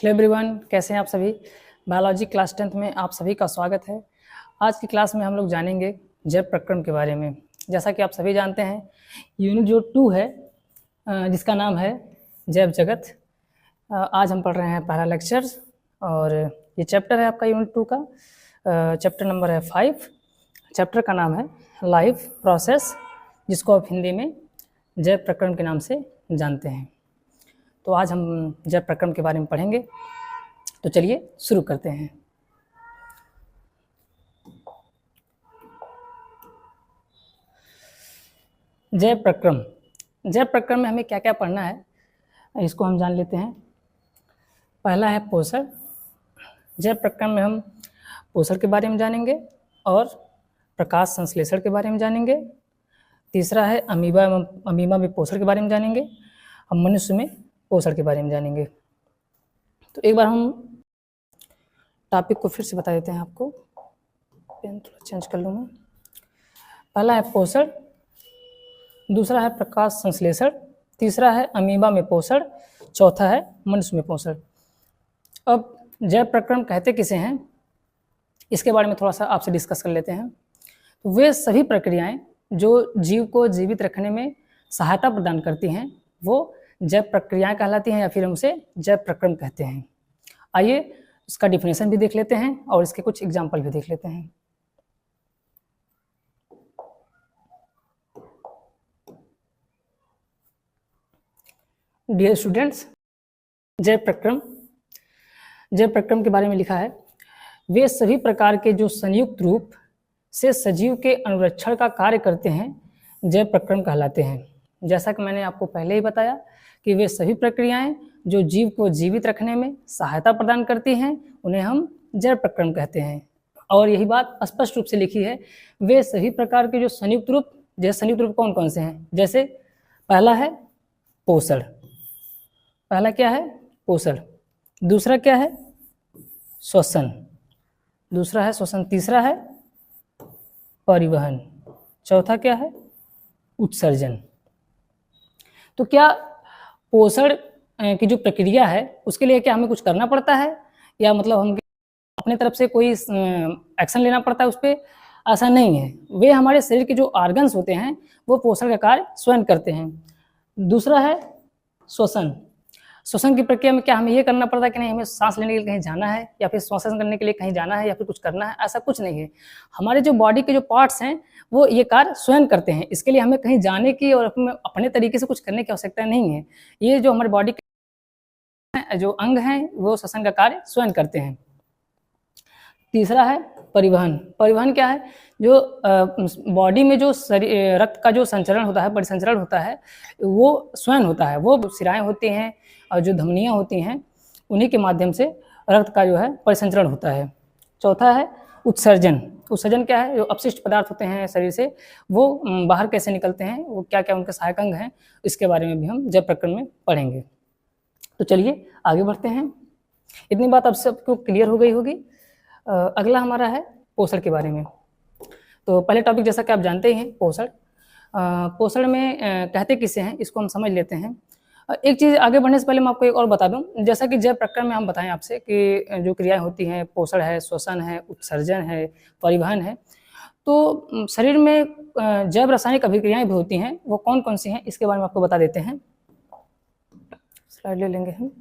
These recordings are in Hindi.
हेलो एवरीवन, कैसे हैं आप सभी। बायोलॉजी क्लास 10th में आप सभी का स्वागत है। आज की क्लास में हम लोग जानेंगे जैव प्रक्रम के बारे में। जैसा कि आप सभी जानते हैं, यूनिट जो 2 है जिसका नाम है जैव जगत। आज हम पढ़ रहे हैं पहला लेक्चर और ये चैप्टर है आपका यूनिट 2 का। चैप्टर नंबर है 5। चैप्टर का नाम है लाइफ प्रोसेस, जिसको आप हिंदी में जैव प्रक्रम के नाम से जानते हैं। तो आज हम जैव प्रक्रम के बारे में पढ़ेंगे। तो चलिए शुरू करते हैं। जैव प्रक्रम में हमें क्या क्या पढ़ना है, इसको हम जान लेते हैं। पहला है पोषण। जैव प्रक्रम में हम पोषण के बारे में जानेंगे और प्रकाश संश्लेषण के बारे में जानेंगे। तीसरा है अमीबा में पोषण के बारे में जानेंगे। हम मनुष्य में पोषण के बारे में जानेंगे। तो एक बार हम टॉपिक को फिर से बता देते हैं आपको। पेन थोड़ा चेंज कर लूँ मैं। पहला है पोषण, दूसरा है प्रकाश संश्लेषण, तीसरा है अमीबा में पोषण, चौथा है मनुष्य में पोषण। अब जैव प्रक्रम कहते किसे हैं, इसके बारे में थोड़ा सा आपसे डिस्कस कर लेते हैं। तो वे सभी प्रक्रियाएं जो जीव को जीवित रखने में सहायता प्रदान करती हैं वो जैव प्रक्रियाएं कहलाती हैं, या फिर हम उसे जैव प्रक्रम कहते हैं। आइए इसका डिफिनेशन भी देख लेते हैं और इसके कुछ एग्जाम्पल भी देख लेते हैं। डियर स्टूडेंट्स, जैव प्रक्रम के बारे में लिखा है, वे सभी प्रकार के जो संयुक्त रूप से सजीव के अनुरक्षण का कार्य करते हैं जैव प्रक्रम कहलाते हैं। जैसा कि मैंने आपको पहले ही बताया कि वे सभी प्रक्रियाएं जो जीव को जीवित रखने में सहायता प्रदान करती हैं उन्हें हम जैव प्रक्रम कहते हैं। और यही बात स्पष्ट रूप से लिखी है, वे सभी प्रकार के जो संयुक्त रूप, जैसे संयुक्त रूप कौन कौन से हैं, जैसे पहला है पोषण। पहला क्या है? पोषण। दूसरा क्या है? श्वसन। दूसरा है श्वसन। तीसरा है परिवहन। चौथा क्या है? उत्सर्जन। तो क्या पोषण की जो प्रक्रिया है उसके लिए क्या हमें कुछ करना पड़ता है, या मतलब हम अपने तरफ से कोई एक्शन लेना पड़ता है उस पर? ऐसा नहीं है। वे हमारे शरीर के जो ऑर्गन्स होते हैं वो पोषण का कार्य स्वयं करते हैं। दूसरा है श्वसन। श्वसन की प्रक्रिया में क्या हमें ये करना पड़ता है कि नहीं हमें सांस लेने के लिए कहीं जाना है, या फिर श्वसन करने के लिए कहीं जाना है, या फिर कुछ करना है? ऐसा कुछ नहीं है। हमारे जो बॉडी के जो पार्ट्स हैं वो ये कार्य स्वयं करते हैं। इसके लिए हमें कहीं जाने की और अपने तरीके से कुछ करने की आवश्यकता नहीं है। ये जो हमारे बॉडी के जो अंग हैं वो श्वसन का कार्य स्वयं करते हैं। तीसरा है परिवहन। परिवहन क्या है? जो बॉडी में जो रक्त का जो संचरण होता है, परिसंचरण होता है, वो स्वयं होता है। वो शिराएं होती हैं और जो धमनियां होती हैं उन्हीं के माध्यम से रक्त का जो है परिसंचरण होता है। चौथा है उत्सर्जन। उत्सर्जन क्या है? जो अपशिष्ट पदार्थ होते हैं शरीर से वो बाहर कैसे निकलते हैं, वो क्या क्या उनके सहायक अंग हैं, इसके बारे में भी हम जैव प्रक्रम में पढ़ेंगे। तो चलिए आगे बढ़ते हैं। इतनी बात अब सबको क्लियर हो गई होगी। अगला हमारा है पोषण के बारे में। तो पहले टॉपिक जैसा कि आप जानते ही हैं, पोषण। पोषण में कहते किसे हैं इसको हम समझ लेते हैं। एक चीज़ आगे बढ़ने से पहले मैं आपको एक और बता दूं, जैसा कि जैव प्रक्रम में हम बताएं आपसे कि जो क्रियाएं होती हैं, पोषण है, श्वसन है, उत्सर्जन है, परिवहन है, तो शरीर में जैव रासायनिक अभिक्रियाएं भी होती हैं। वो कौन कौन सी हैं इसके बारे में आपको बता देते हैं। स्लाइड ले लेंगे हम।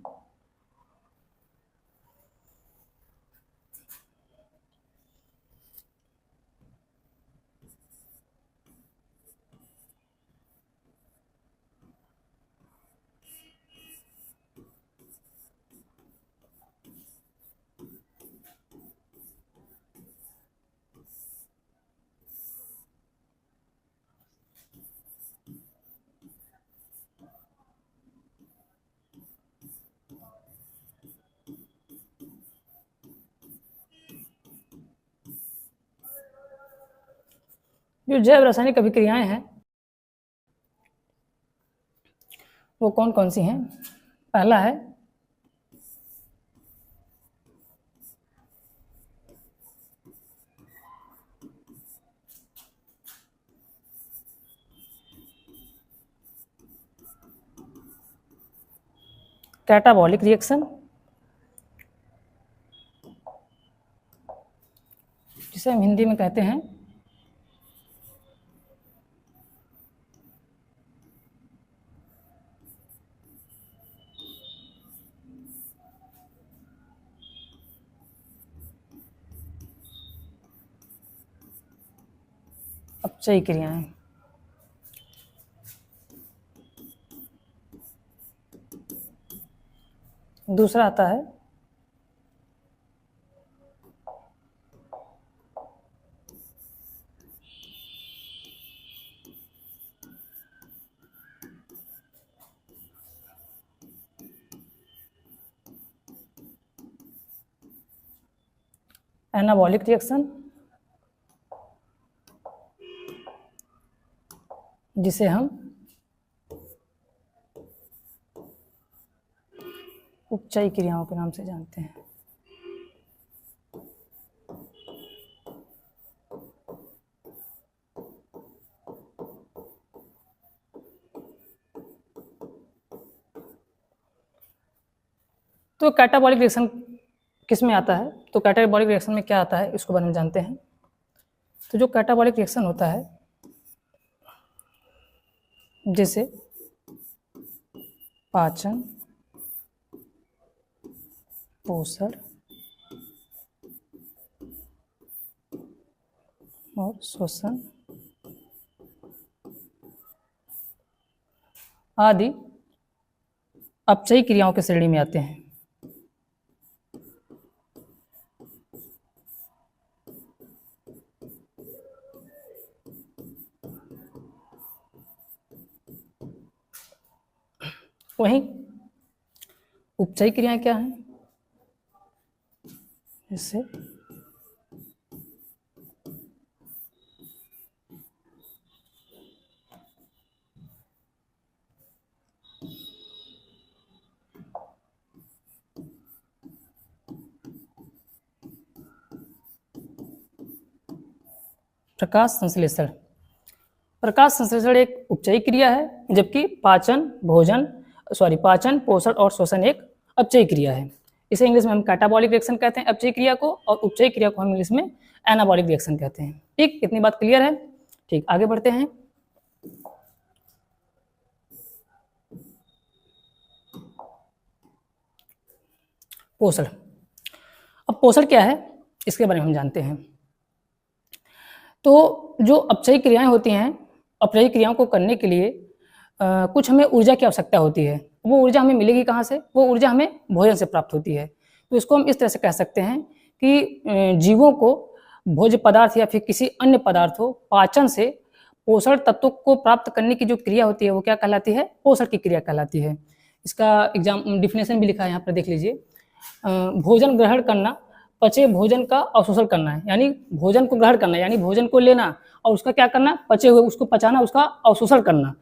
जो जैव रासायनिक अभिक्रियाएं हैं वो कौन कौन सी हैं? पहला है कैटाबॉलिक रिएक्शन, जिसे हम हिंदी में कहते हैं अपचयी क्रियाएं। दूसरा आता है एनाबॉलिक रिएक्शन, जिसे हम उपचयी क्रियाओं के नाम से जानते हैं। तो कैटाबॉलिक रिएक्शन किस में आता है? तो कैटाबॉलिक रिएक्शन में क्या आता है इसको बारे में जानते हैं। तो जो कैटाबॉलिक रिएक्शन होता है, जैसे पाचन, पोषण और श्वसन आदि अपचयी क्रियाओं की श्रेणी में आते हैं। वहीं उपचयी क्रियाएं क्या हैं? जैसे प्रकाश संश्लेषण। प्रकाश संश्लेषण एक उपचयी क्रिया है, जबकि पाचन, पोषण और श्वसन एक अपचयी क्रिया है। इसे इंग्लिश में हम कैटाबॉलिक रिएक्शन कहते हैं अपचयी क्रिया को, और उपचयी क्रिया को हम इंग्लिश में एनाबॉलिक रिएक्शन कहते हैं। ठीक, इतनी बात क्लियर है? ठीक, आगे बढ़ते हैं। पोषण। अब पोषण क्या है इसके बारे में हम जानते हैं। तो जो अपचयी क्रियाएं होती हैं, अपचयी क्रियाओं को करने के लिए कुछ हमें ऊर्जा की आवश्यकता होती है। वो ऊर्जा हमें मिलेगी कहाँ से? वो ऊर्जा हमें भोजन से प्राप्त होती है। तो इसको हम इस तरह से कह सकते हैं कि जीवों को भोज्य पदार्थ या फिर किसी अन्य पदार्थों पाचन से पोषण तत्वों को प्राप्त करने की जो क्रिया होती है वो क्या कहलाती है? पोषण की क्रिया कहलाती है। इसका डिफिनेशन भी लिखा है यहाँ पर, देख लीजिए। भोजन ग्रहण करना, पचे भोजन का अवशोषण करना है, यानी भोजन को ग्रहण करना, यानी भोजन को लेना और उसका क्या करना? पचे हुए उसको पचाना, उसका अवशोषण करना।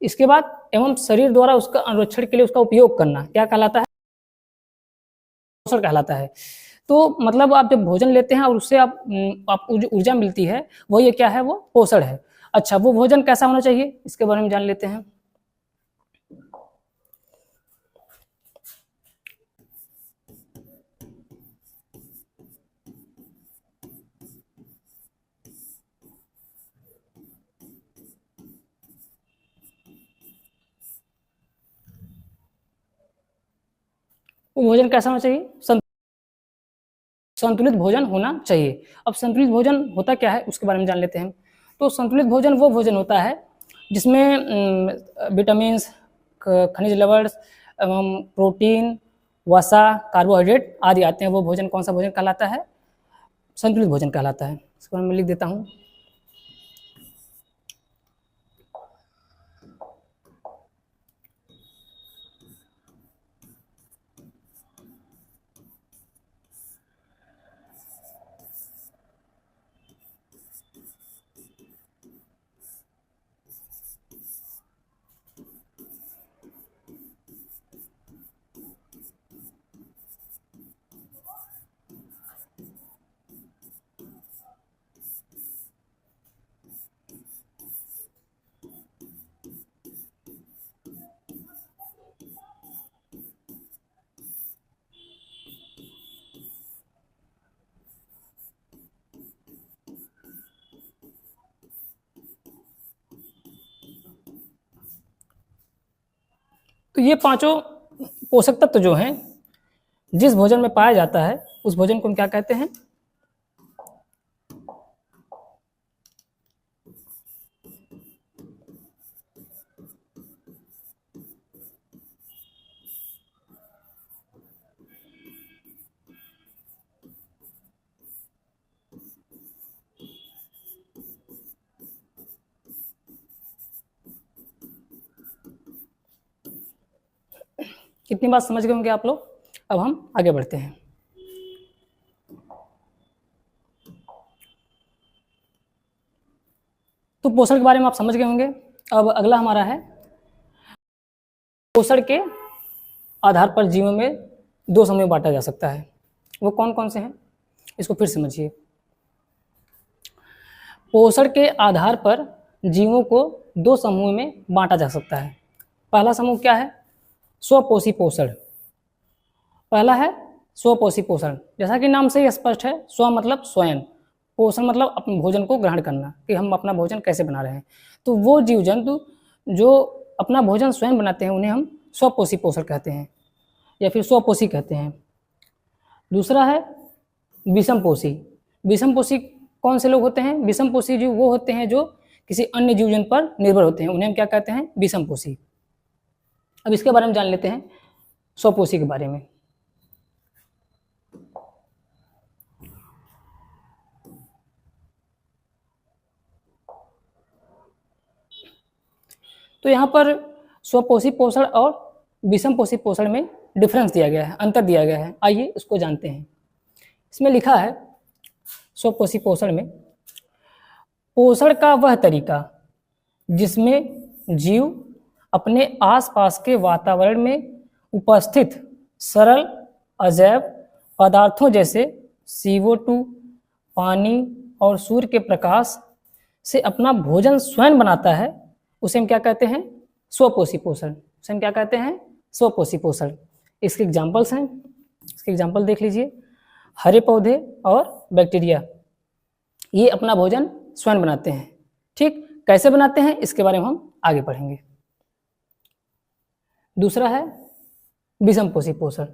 इसके बाद एवं शरीर द्वारा उसका अनुरक्षण के लिए उसका उपयोग करना क्या कहलाता है? पोषण कहलाता है। तो मतलब आप जब भोजन लेते हैं और उससे आपको जो ऊर्जा मिलती है वो ये क्या है? वो पोषण है। अच्छा, वो भोजन कैसा होना चाहिए इसके बारे में जान लेते हैं। वो भोजन कैसा होना चाहिए? संतुलित भोजन होना चाहिए। अब संतुलित भोजन होता क्या है उसके बारे में जान लेते हैं। तो संतुलित भोजन वो भोजन होता है जिसमें विटामिन, खनिज लवण एवं प्रोटीन, वसा, कार्बोहाइड्रेट आदि आते हैं। वो भोजन कौन सा भोजन कहलाता है? संतुलित भोजन कहलाता है। इसको मैं लिख देता हूँ। तो ये पांचों पोषक तत्व जो हैं जिस भोजन में पाया जाता है उस भोजन को हम क्या कहते हैं? कितनी बात समझ गए होंगे आप लोग? अब हम आगे बढ़ते हैं। तो पोषण के बारे में आप समझ गए होंगे। अब अगला हमारा है पोषण के आधार पर जीवों में दो समूह बांटा जा सकता है। वो कौन कौन से हैं इसको फिर समझिए। पोषण के आधार पर जीवों को दो समूह में बांटा जा सकता है। पहला समूह क्या है? स्वपोषी पोषण। पहला है स्वपोषी पोषण। जैसा कि नाम से ही स्पष्ट है, स्व मतलब स्वयं, पोषण मतलब अपने भोजन को ग्रहण करना, कि हम अपना भोजन कैसे बना रहे हैं। तो वो जीव जंतु जो अपना भोजन स्वयं बनाते हैं उन्हें हम स्वपोषी पोषण कहते हैं या फिर स्वपोषी कहते हैं। दूसरा है विषमपोषी। विषमपोषी कौन से लोग होते हैं? विषमपोषी जीव वो होते हैं जो किसी अन्य जीव जंतु पर निर्भर होते हैं, उन्हें हम क्या कहते हैं? विषमपोषी। अब इसके बारे में जान लेते हैं, स्वपोषी के बारे में। तो यहाँ पर स्वपोषी पोषण और विषमपोषी पोषण में डिफरेंस दिया गया है, अंतर दिया गया है। आइए इसको जानते हैं। इसमें लिखा है स्वपोषी पोषण में, पोषण का वह तरीका जिसमें जीव अपने आसपास के वातावरण में उपस्थित सरल अजैव पदार्थों जैसे CO2, पानी और सूर्य के प्रकाश से अपना भोजन स्वयं बनाता है, उसे हम क्या कहते हैं? स्वपोषी पोषण। उसे हम क्या कहते हैं? स्वपोषी पोषण। इसके एग्जाम्पल्स हैं, इसके एग्जाम्पल देख लीजिए। हरे पौधे और बैक्टीरिया ये अपना भोजन स्वयं बनाते हैं। ठीक, कैसे बनाते हैं इसके बारे में हम आगे पढ़ेंगे। दूसरा है विषमपोषी पोषण।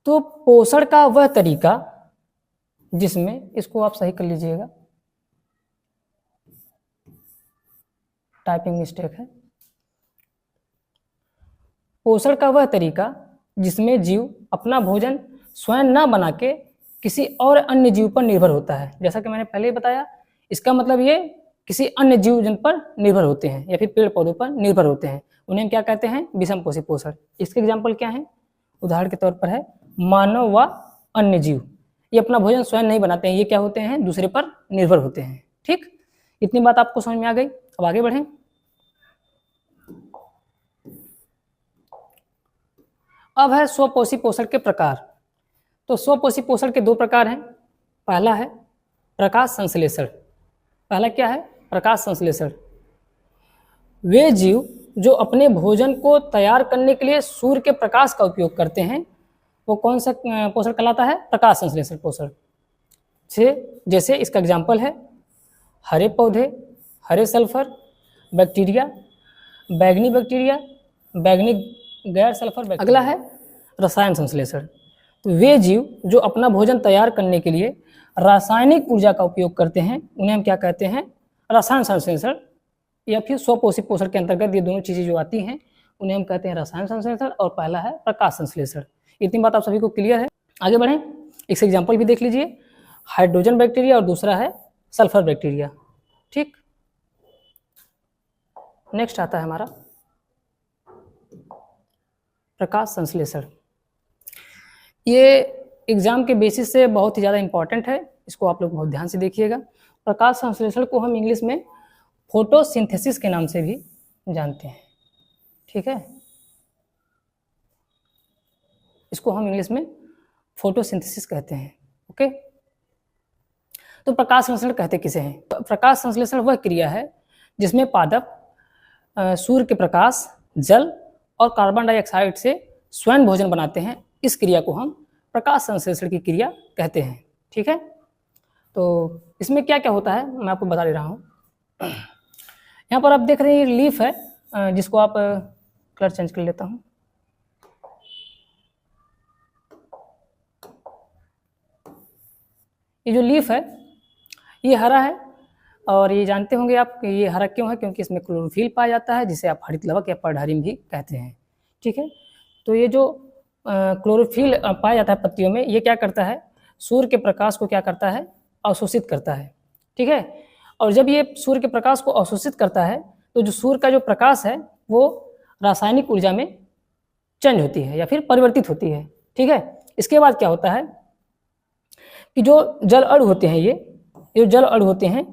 तो पोषण का वह तरीका जिसमें, इसको आप सही कर लीजिएगा, टाइपिंग मिस्टेक है। पोषण का वह तरीका जिसमें जीव अपना भोजन स्वयं ना बना के किसी और अन्य जीव पर निर्भर होता है। जैसा कि मैंने पहले ही बताया, इसका मतलब ये किसी अन्य जीव जंतु पर निर्भर होते हैं या फिर पेड़ पौधों पर निर्भर होते हैं, उन्हें क्या कहते हैं? विषमपोषी पोषण। इसके एग्जाम्पल क्या है? उदाहरण के तौर पर है मानव व अन्य जीव। ये अपना भोजन स्वयं नहीं बनाते हैं, ये क्या होते हैं? दूसरे पर निर्भर होते हैं। ठीक, इतनी बात आपको समझ में आ गई। अब आगे बढ़ें। अब है स्वपोषी पोषण के प्रकार। तो स्वपोषी पोषण के दो प्रकार हैं। पहला है प्रकाश संश्लेषण। पहला क्या है? प्रकाश संश्लेषण। वे जीव जो अपने भोजन को तैयार करने के लिए सूर्य के प्रकाश का उपयोग करते हैं, वो कौन सा पोषण कहलाता है? प्रकाश संश्लेषण पोषण। जैसे इसका एग्जाम्पल है हरे पौधे, हरे सल्फर, बैक्टीरिया, बैगनी बैक्टीरिया, बैगनी गैर सल्फर। अगला है रसायन संश्लेषण। तो वे जीव जो अपना भोजन तैयार करने के लिए रासायनिक ऊर्जा का उपयोग करते हैं, उन्हें हम क्या कहते हैं? रसायन संश्लेषण या फिर स्वपोषी पोषण के अंतर्गत ये दोनों चीज़ें जो आती हैं उन्हें हम कहते हैं रसायन संश्लेषण, और पहला है प्रकाश संश्लेषण। इतनी बात आप सभी को क्लियर है। आगे बढ़ें, एक एग्जाम्पल भी देख लीजिए। हाइड्रोजन बैक्टीरिया और दूसरा है सल्फर बैक्टीरिया। ठीक, नेक्स्ट आता है हमारा प्रकाश संश्लेषण। ये एग्जाम के बेसिस से बहुत ही ज़्यादा इंपॉर्टेंट है, इसको आप लोग बहुत ध्यान से देखिएगा। प्रकाश संश्लेषण को हम इंग्लिश में फोटोसिंथेसिस के नाम से भी जानते हैं। ठीक है, इसको हम इंग्लिश में फोटोसिंथेसिस कहते हैं। ओके, तो प्रकाश संश्लेषण कहते किसे हैं? प्रकाश संश्लेषण वह क्रिया है जिसमें पादप सूर्य के प्रकाश, जल और कार्बन डाइऑक्साइड से स्वयं भोजन बनाते हैं। इस क्रिया को हम प्रकाश संश्लेषण की क्रिया कहते हैं। ठीक है, तो इसमें क्या क्या होता है मैं आपको बता दे रहा हूँ। यहाँ पर आप देख रहे हैं लीफ है, जिसको आप कलर चेंज कर लेता हूँ। ये जो लीफ है ये हरा है, और ये जानते होंगे आप कि ये हरा क्यों है, क्योंकि इसमें क्लोरोफिल पाया जाता है, जिसे आप हरित लवक या पर्णहरिम भी कहते हैं। ठीक है, तो ये जो क्लोरोफिल पाया जाता है पत्तियों में, ये क्या करता है, सूर्य के प्रकाश को क्या करता है, अवशोषित करता है। ठीक है, और जब ये सूर्य के प्रकाश को अवशोषित करता है तो जो सूर्य का जो प्रकाश है वो रासायनिक ऊर्जा में चेंज होती है या फिर परिवर्तित होती है। ठीक है, इसके बाद क्या होता है कि जो जल अणु होते हैं, ये जो जल अणु होते हैं,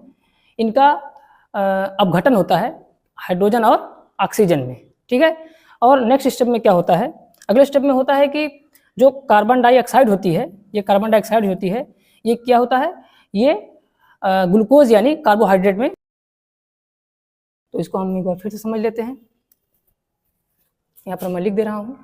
इनका अपघटन होता है हाइड्रोजन और ऑक्सीजन में। ठीक है, और नेक्स्ट स्टेप में क्या होता है, अगले स्टेप में होता है कि जो कार्बन डाइऑक्साइड होती है, ये कार्बन डाइऑक्साइड होती है, ये क्या होता है, ये ग्लूकोज यानी कार्बोहाइड्रेट में, तो इसको हम एक बार फिर से समझ लेते हैं। यहाँ पर मैं लिख दे रहा हूँ।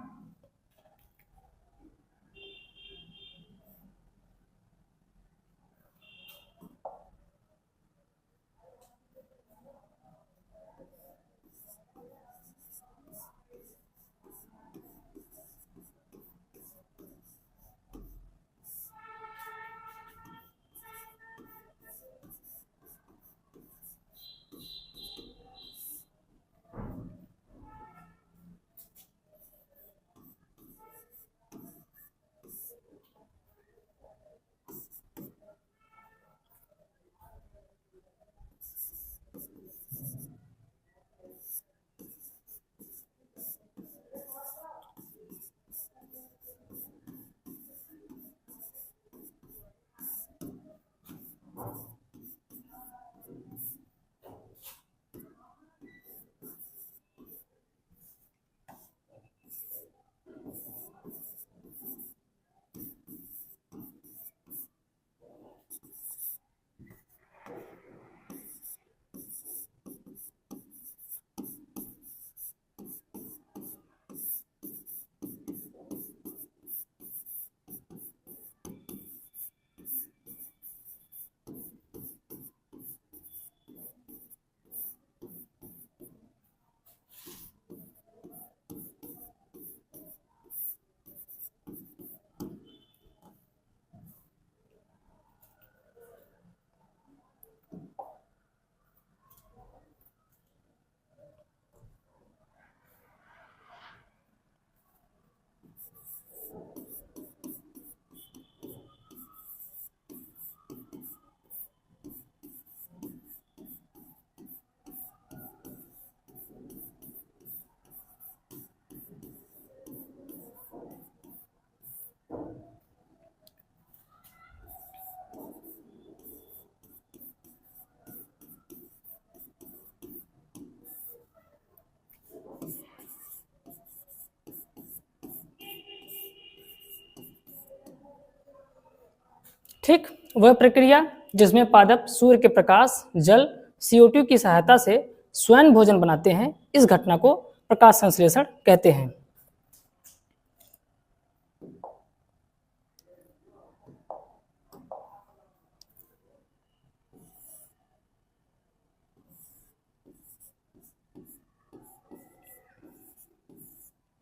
ठीक, वह प्रक्रिया जिसमें पादप सूर्य के प्रकाश, जल, CO2 की सहायता से स्वयं भोजन बनाते हैं, इस घटना को प्रकाश संश्लेषण कहते हैं।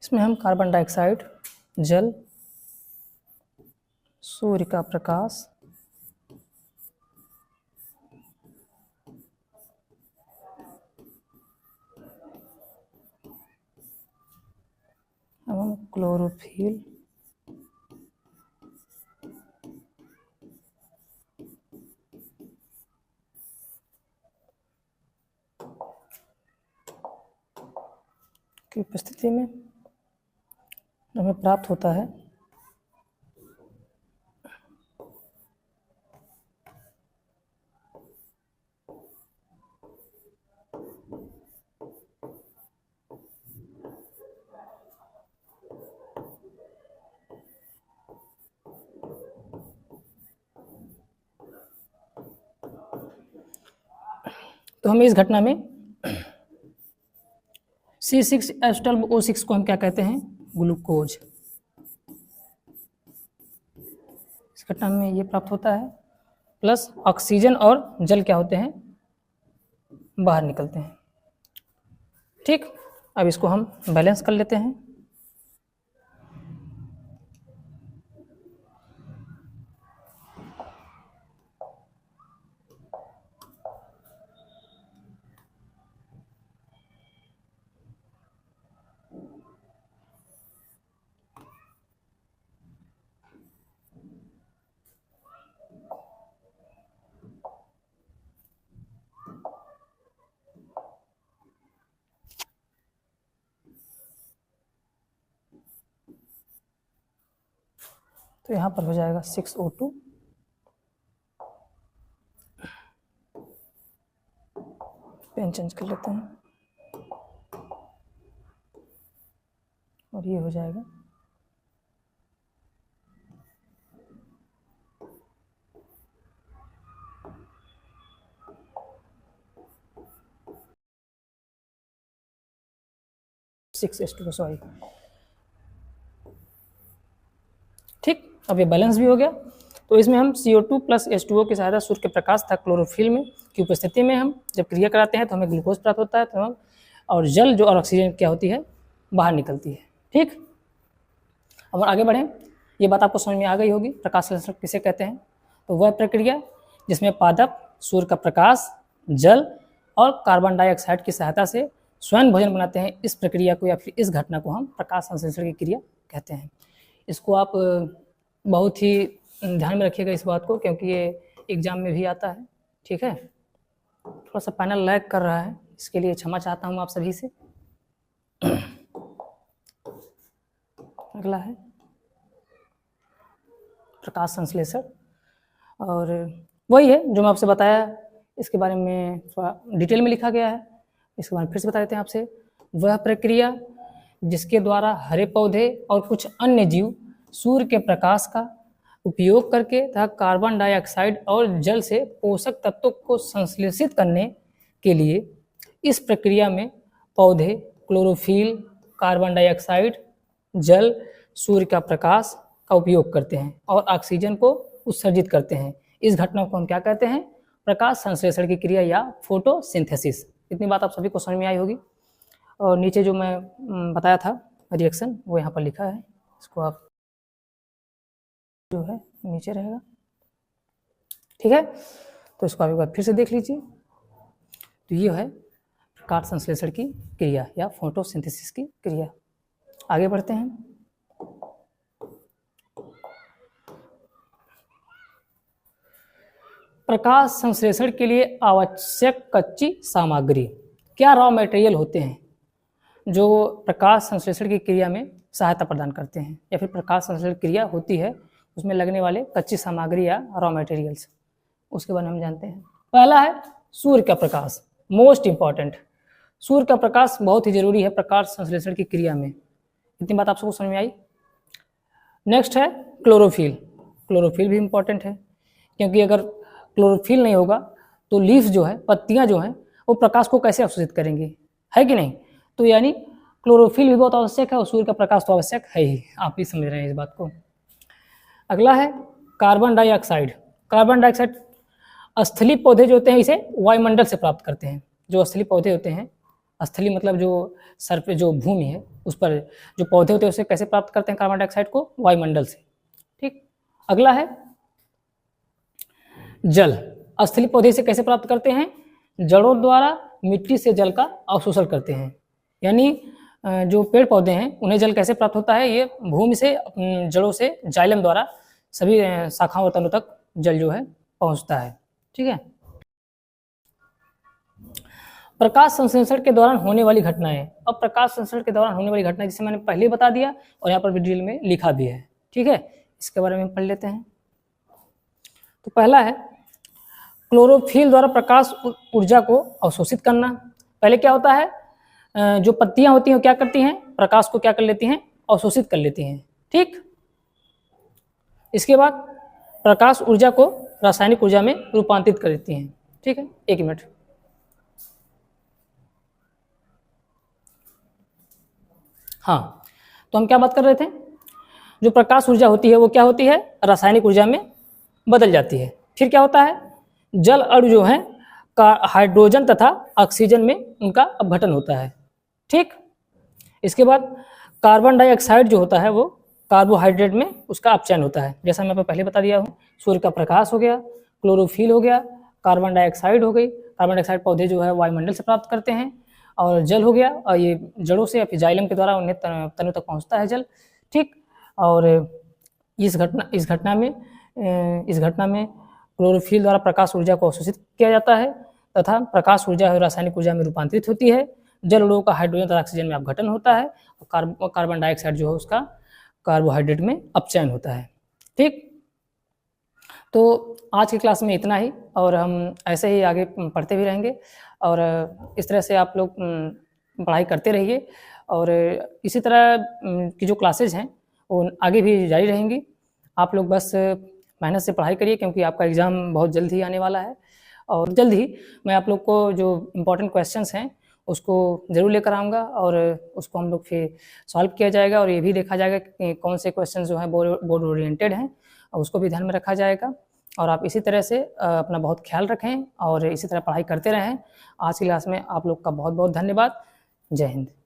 इसमें हम कार्बन डाइऑक्साइड, जल, सूर्य का प्रकाश, एवं क्लोरोफिल, की उपस्थिति में हमें प्राप्त होता है तो हमें इस घटना में C6H12O6 को हम क्या कहते हैं, ग्लूकोज। इस घटना में ये प्राप्त होता है, प्लस ऑक्सीजन और जल क्या होते हैं, बाहर निकलते हैं। ठीक, अब इसको हम बैलेंस कर लेते हैं। तो यहाँ पर हो जाएगा 6O2 पेन चेंज कर लेते हैं और ये हो जाएगा 6H2O, सॉरी। ठीक, अब ये बैलेंस भी हो गया। तो इसमें हम CO2 प्लस H2O की सहायता सूर्य के प्रकाश तथा क्लोरोफिल में की उपस्थिति में हम जब क्रिया कराते हैं तो हमें ग्लूकोज प्राप्त होता है, तो हम और जल जो और ऑक्सीजन क्या होती है बाहर निकलती है। ठीक, अब आगे बढ़ें। ये बात आपको समझ में आ गई होगी प्रकाश संश्लेषण किसे कहते हैं। तो वह प्रक्रिया जिसमें पादप सूर्य का प्रकाश, जल और कार्बन डाइऑक्साइड की सहायता से स्वयं भोजन बनाते हैं, इस प्रक्रिया को या फिर इस घटना को हम प्रकाश संश्लेषण की क्रिया कहते हैं। इसको आप बहुत ही ध्यान में रखिएगा इस बात को, क्योंकि ये एग्जाम में भी आता है। ठीक है, थोड़ा सा पैनल लैग कर रहा है, इसके लिए क्षमा चाहता हूँ आप सभी से। अगला है प्रकाश संश्लेषण, और वही है जो मैं आपसे बताया, इसके बारे में थोड़ा डिटेल में लिखा गया है। इसके बारे में फिर से बता देते हैं आपसे। वह प्रक्रिया जिसके द्वारा हरे पौधे और कुछ अन्य जीव सूर्य के प्रकाश का उपयोग करके तथा कार्बन डाइऑक्साइड और जल से पोषक तत्वों को संश्लेषित करने के लिए इस प्रक्रिया में पौधे क्लोरोफिल, कार्बन डाइऑक्साइड, जल, सूर्य का प्रकाश का उपयोग करते हैं और ऑक्सीजन को उत्सर्जित करते हैं। इस घटना को हम क्या कहते हैं? प्रकाश संश्लेषण की क्रिया या फोटोसिंथेसिस। इतनी बात आप सभी को समझ में आई होगी। और नीचे जो मैं बताया था रिएक्शन वो यहाँ पर लिखा है, इसको आप जो है नीचे रहेगा। ठीक है, तो इसको आप एक बार फिर से देख लीजिए। तो ये है प्रकाश संश्लेषण की क्रिया या फोटोसिंथेसिस की क्रिया। आगे बढ़ते हैं। प्रकाश संश्लेषण के लिए आवश्यक कच्ची सामग्री, क्या रॉ मटेरियल होते हैं जो प्रकाश संश्लेषण की क्रिया में सहायता प्रदान करते हैं, या फिर प्रकाश संश्लेषण क्रिया होती है उसमें लगने वाले कच्ची सामग्री या रॉ मटेरियल्स, उसके बारे में हम जानते हैं। पहला है सूर्य का प्रकाश, मोस्ट इंपॉर्टेंट। सूर्य का प्रकाश बहुत ही जरूरी है प्रकाश संश्लेषण की क्रिया में। इतनी बात आप सबको समझ में आई। नेक्स्ट है क्लोरोफिल। क्लोरोफिल भी इंपॉर्टेंट है, क्योंकि अगर क्लोरोफिल नहीं होगा तो लीफ जो है, पत्तियां जो हैं, वो प्रकाश को कैसे अवशोषित करेंगी, है कि नहीं। तो यानी क्लोरोफिल भी बहुत आवश्यक है और सूर्य का प्रकाश तो आवश्यक है ही, आप भी समझ रहे हैं इस बात को। अगला है कार्बन डाइऑक्साइड। कार्बन डाइऑक्साइड स्थलीय पौधे जो होते हैं इसे वायुमंडल से प्राप्त करते हैं। जो स्थलीय पौधे होते हैं, स्थलीय मतलब जो सर पे जो भूमि है उस पर जो पौधे होते हैं उसे कैसे प्राप्त करते हैं कार्बन डाइऑक्साइड को? वायुमंडल से। ठीक, अगला है जल। स्थलीय पौधे से कैसे प्राप्त करते हैं? जड़ों द्वारा मिट्टी से जल का अवशोषण करते हैं। यानी जो पेड़ पौधे हैं उन्हें जल कैसे प्राप्त होता है? ये भूमि से जड़ों से जाइलम द्वारा सभी शाखाओं और तनों तक जल जो है पहुंचता है। ठीक है, प्रकाश संश्लेषण के दौरान होने वाली घटनाएं। अब प्रकाश संश्लेषण के दौरान होने वाली घटनाएं जिसे मैंने पहले बता दिया और यहाँ पर डिटेल में लिखा भी है। ठीक है, इसके बारे में पढ़ लेते हैं। तो पहला है क्लोरोफिल द्वारा प्रकाश ऊर्जा को अवशोषित करना। पहले क्या होता है, जो पत्तियां होती हैं वो क्या करती हैं? प्रकाश को क्या कर लेती हैं? अवशोषित कर लेती हैं। ठीक, इसके बाद प्रकाश ऊर्जा को रासायनिक ऊर्जा में रूपांतरित कर देती हैं। ठीक है, एक मिनट। हाँ, तो हम क्या बात कर रहे थे? जो प्रकाश ऊर्जा होती है वो क्या होती है? रासायनिक ऊर्जा में बदल जाती है। फिर क्या होता है? जल अणु जो है हाइड्रोजन तथा ऑक्सीजन में उनका अपघटन होता है। ठीक, इसके बाद कार्बन डाइऑक्साइड जो होता है वो कार्बोहाइड्रेट में उसका अपचयन होता है। जैसा मैं आपको पहले बता दिया हूँ, सूर्य का प्रकाश हो गया, क्लोरोफिल हो गया, कार्बन डाइऑक्साइड हो गई। कार्बन डाइऑक्साइड पौधे जो है वायुमंडल से प्राप्त करते हैं, और जल हो गया, और ये जड़ों से या फिर जाइलम के द्वारा उन्हें तनों तक पहुँचता है जल। ठीक, और इस घटना में क्लोरोफिल द्वारा प्रकाश ऊर्जा को अवशोषित किया जाता है तथा प्रकाश ऊर्जा रासायनिक ऊर्जा में रूपांतरित होती है। जल अणुओं का हाइड्रोजन तथा ऑक्सीजन में अपघटन होता है, और कार्बन डाइऑक्साइड जो है उसका कार्बोहाइड्रेट में अपचयन होता है। ठीक, तो आज की क्लास में इतना ही, और हम ऐसे ही आगे पढ़ते भी रहेंगे, और इस तरह से आप लोग पढ़ाई करते रहिए, और इसी तरह की जो क्लासेज हैं वो आगे भी जारी रहेंगी। आप लोग बस मेहनत से पढ़ाई करिए, क्योंकि आपका एग्ज़ाम बहुत जल्द ही आने वाला है, और जल्द ही मैं आप लोग को जो इम्पोर्टेंट क्वेश्चंस हैं उसको ज़रूर लेकर आऊँगा, और उसको हम लोग फिर सॉल्व किया जाएगा, और ये भी देखा जाएगा कि कौन से क्वेश्चन जो हैं बोर्ड ओरिएंटेड हैं, और उसको भी ध्यान में रखा जाएगा। और आप इसी तरह से अपना बहुत ख्याल रखें और इसी तरह पढ़ाई करते रहें। आज की क्लास में आप लोग का बहुत बहुत धन्यवाद। जय हिंद।